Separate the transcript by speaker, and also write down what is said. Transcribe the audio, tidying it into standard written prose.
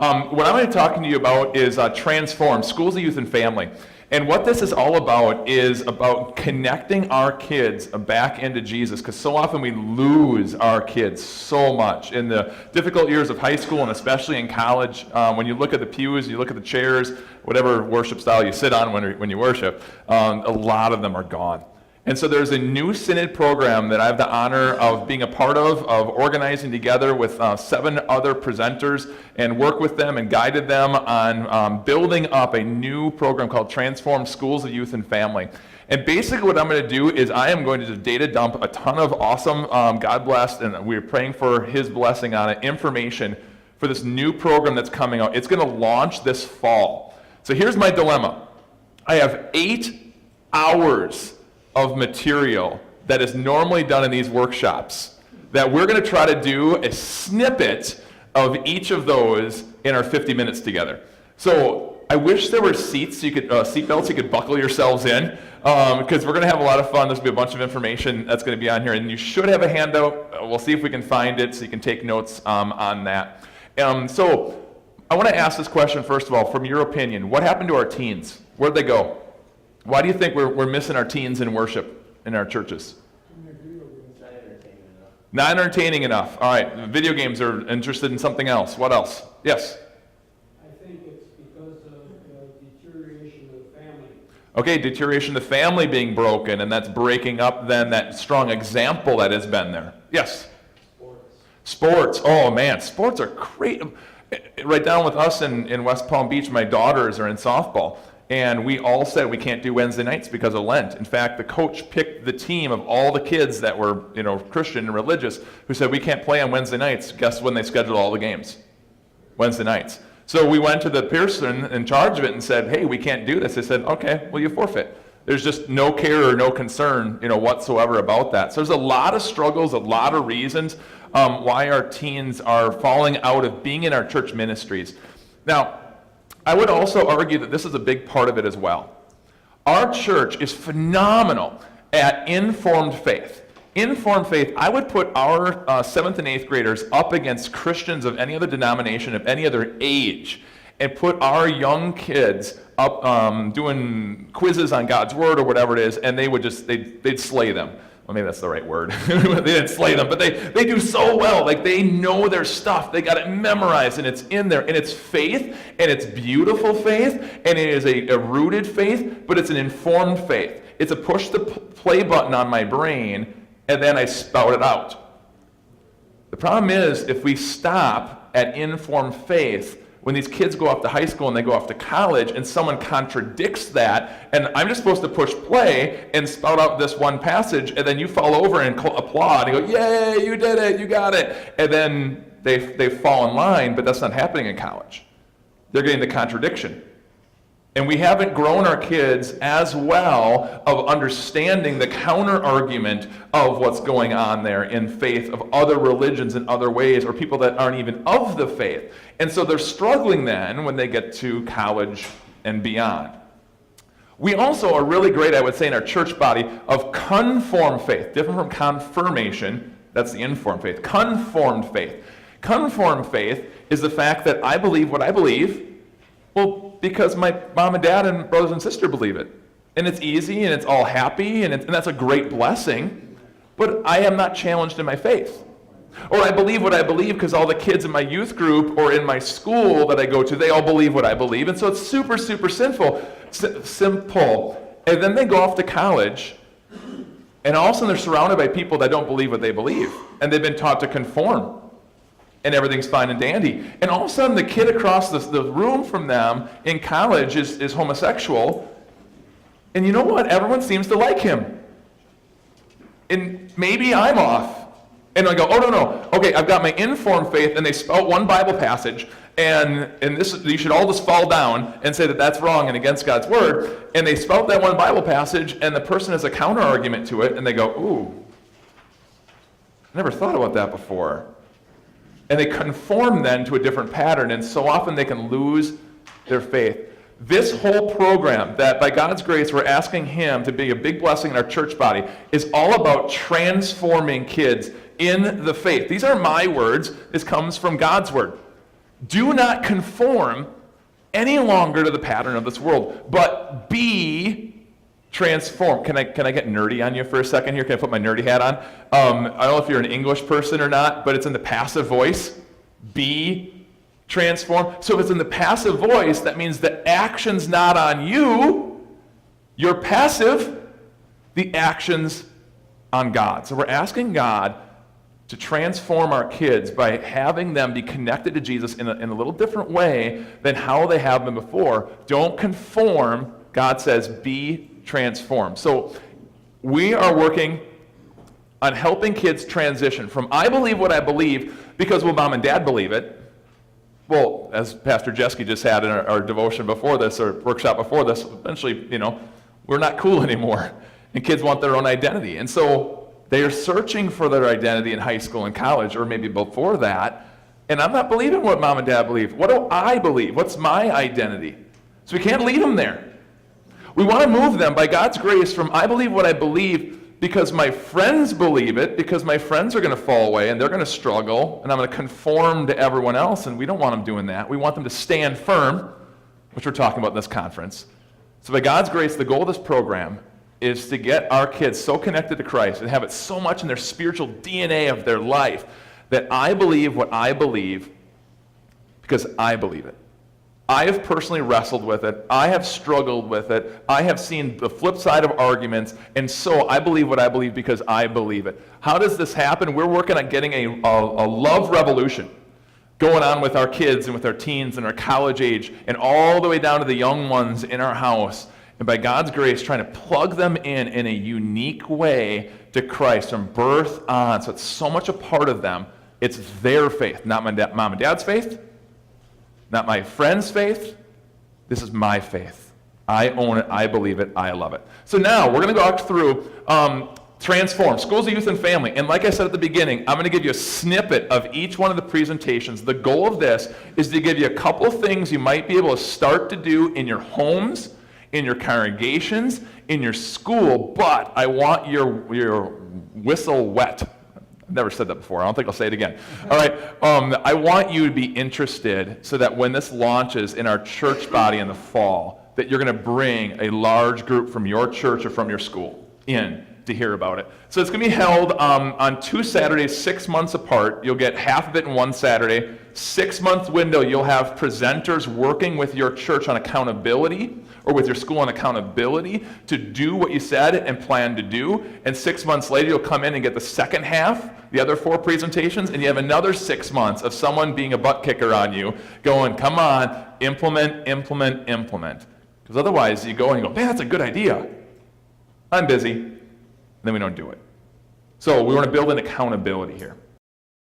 Speaker 1: What I'm going to be talking to you about is Transform, Schools of Youth and Family. And what this is all about is about connecting our kids back into Jesus, because so often we lose our kids so much in the difficult years of high school and especially in college. When you look at the pews, you look at the chairs, whatever worship style you sit on when you worship, a lot of them are gone. And so there's a new Synod program that I have the honor of being a part of organizing together with 7 other presenters and work with them and guided them on building up a new program called Transform Schools of Youth and Family. And basically what I'm going to do is I am going to just data dump a ton of awesome, God blessed, and we're praying for His blessing on it, information for this new program that's coming out. It's going to launch this fall. So here's my dilemma. I have 8 hours of material that is normally done in these workshops that we're going to try to do a snippet of each of those in our 50 minutes together. So I wish there were seats, seatbelts you could buckle yourselves in, because we're going to have a lot of fun. There's going to be a bunch of information that's going to be on here, and you should have a handout. We'll see if we can find it so you can take notes on that. So I want to ask this question, first of all, from your opinion. What happened to our teens? Where'd they go? Why do you think we're missing our teens in worship in our churches? Not entertaining enough. All right, video games are interested in something else. What else? Yes?
Speaker 2: I think it's because of deterioration of the family.
Speaker 1: Okay, deterioration of the family being broken, and that's breaking up then that strong example that has been there. Yes? Sports. Oh man, sports are great. Right down with us in West Palm Beach, my daughters are in softball. And we all said we can't do Wednesday nights because of Lent. In fact, the coach picked the team of all the kids that were, Christian and religious, who said we can't play on Wednesday nights. Guess when they scheduled all the games? Wednesday nights. So we went to the person in charge of it and said, hey, we can't do this. They said, okay, well, you forfeit. There's just no care or no concern, whatsoever about that. So there's a lot of struggles, a lot of reasons why our teens are falling out of being in our church ministries. Now, I would also argue that this is a big part of it as well. Our church is phenomenal at informed faith. Informed faith, I would put our 7th and 8th graders up against Christians of any other denomination, of any other age, and put our young kids up doing quizzes on God's Word or whatever it is, and they'd slay them. Well, maybe that's the right word. They didn't slay them, but they do so well. Like, they know their stuff. They got it memorized, and it's in there. And it's faith, and it's beautiful faith, and it is a rooted faith, but it's an informed faith. It's a push the play button on my brain, and then I spout it out. The problem is, if we stop at informed faith, when these kids go off to high school and they go off to college and someone contradicts that, and I'm just supposed to push play and spout out this one passage, and then you fall over and applaud and go, yay, you did it, you got it. And then they fall in line, but that's not happening in college. They're getting the contradiction. And we haven't grown our kids as well of understanding the counter-argument of what's going on there in faith of other religions in other ways, or people that aren't even of the faith. And so they're struggling then when they get to college and beyond. We also are really great, I would say, in our church body of conformed faith, different from confirmation. That's the informed faith. Conformed faith. Conformed faith is the fact that I believe what I believe, well, because my mom and dad and brothers and sisters believe it. And it's easy, and it's all happy, and that's a great blessing. But I am not challenged in my faith. Or I believe what I believe because all the kids in my youth group or in my school that I go to, they all believe what I believe. And so it's super, super simple. And then they go off to college, and all of a sudden they're surrounded by people that don't believe what they believe. And they've been taught to conform. And everything's fine and dandy. And all of a sudden, the kid across the room from them in college is homosexual. And you know what? Everyone seems to like him. And maybe I'm off. And I go, oh, no. Okay, I've got my informed faith, and they spout one Bible passage, and this you should all just fall down and say that that's wrong and against God's Word. And they spout that one Bible passage, and the person has a counter-argument to it, and they go, ooh, I never thought about that before. And they conform then to a different pattern, and so often they can lose their faith. This whole program that by God's grace we're asking Him to be a big blessing in our church body is all about transforming kids in the faith. These are my words. This comes from God's Word. Do not conform any longer to the pattern of this world, but be transformed. Can I get nerdy on you for a second here? Can I put my nerdy hat on? I don't know if you're an English person or not, but it's in the passive voice. Be transformed. So if it's in the passive voice, that means the action's not on you. You're passive. The action's on God. So we're asking God to transform our kids by having them be connected to Jesus in a little different way than how they have been before. Don't conform. God says, be transformed. So we are working on helping kids transition from I believe what I believe because will mom and dad believe it? Well, as Pastor Jeske just had in our devotion before this, or workshop before this, eventually, we're not cool anymore. And kids want their own identity. And so they are searching for their identity in high school and college, or maybe before that. And I'm not believing what mom and dad believe. What do I believe? What's my identity? So we can't leave them there. We want to move them by God's grace from I believe what I believe because my friends believe it, because my friends are going to fall away and they're going to struggle, and I'm going to conform to everyone else, and we don't want them doing that. We want them to stand firm, which we're talking about in this conference. So by God's grace, the goal of this program is to get our kids so connected to Christ and have it so much in their spiritual DNA of their life that I believe what I believe because I believe it. I have personally wrestled with it. I have struggled with it. I have seen the flip side of arguments, and so I believe what I believe because I believe it. How does this happen? We're working on getting a love revolution going on with our kids and with our teens and our college age and all the way down to the young ones in our house. And by God's grace, trying to plug them in a unique way to Christ from birth on. So it's so much a part of them. It's their faith, not mom and dad's faith, not my friend's faith. This is my faith. I own it. I believe it. I love it. So now we're going to go through Transform, Schools of Youth and Family. And like I said at the beginning, I'm going to give you a snippet of each one of the presentations. The goal of this is to give you a couple of things you might be able to start to do in your homes, in your congregations, in your school, but I want your whistle wet. I've never said that before. I don't think I'll say it again. All right. I want you to be interested so that when this launches in our church body in the fall, that you're going to bring a large group from your church or from your school in to hear about it. So it's going to be held on 2 Saturdays, 6 months apart. You'll get half of it in one Saturday. 6-month window, you'll have presenters working with your church on accountability or with your school on accountability to do what you said and plan to do. And 6 months later, you'll come in and get the second half, the other 4 presentations, and you have another 6 months of someone being a butt kicker on you, going, come on, implement, implement, implement. Because otherwise, you go and you go, man, that's a good idea. I'm busy. And then we don't do it. So we want to build an accountability here.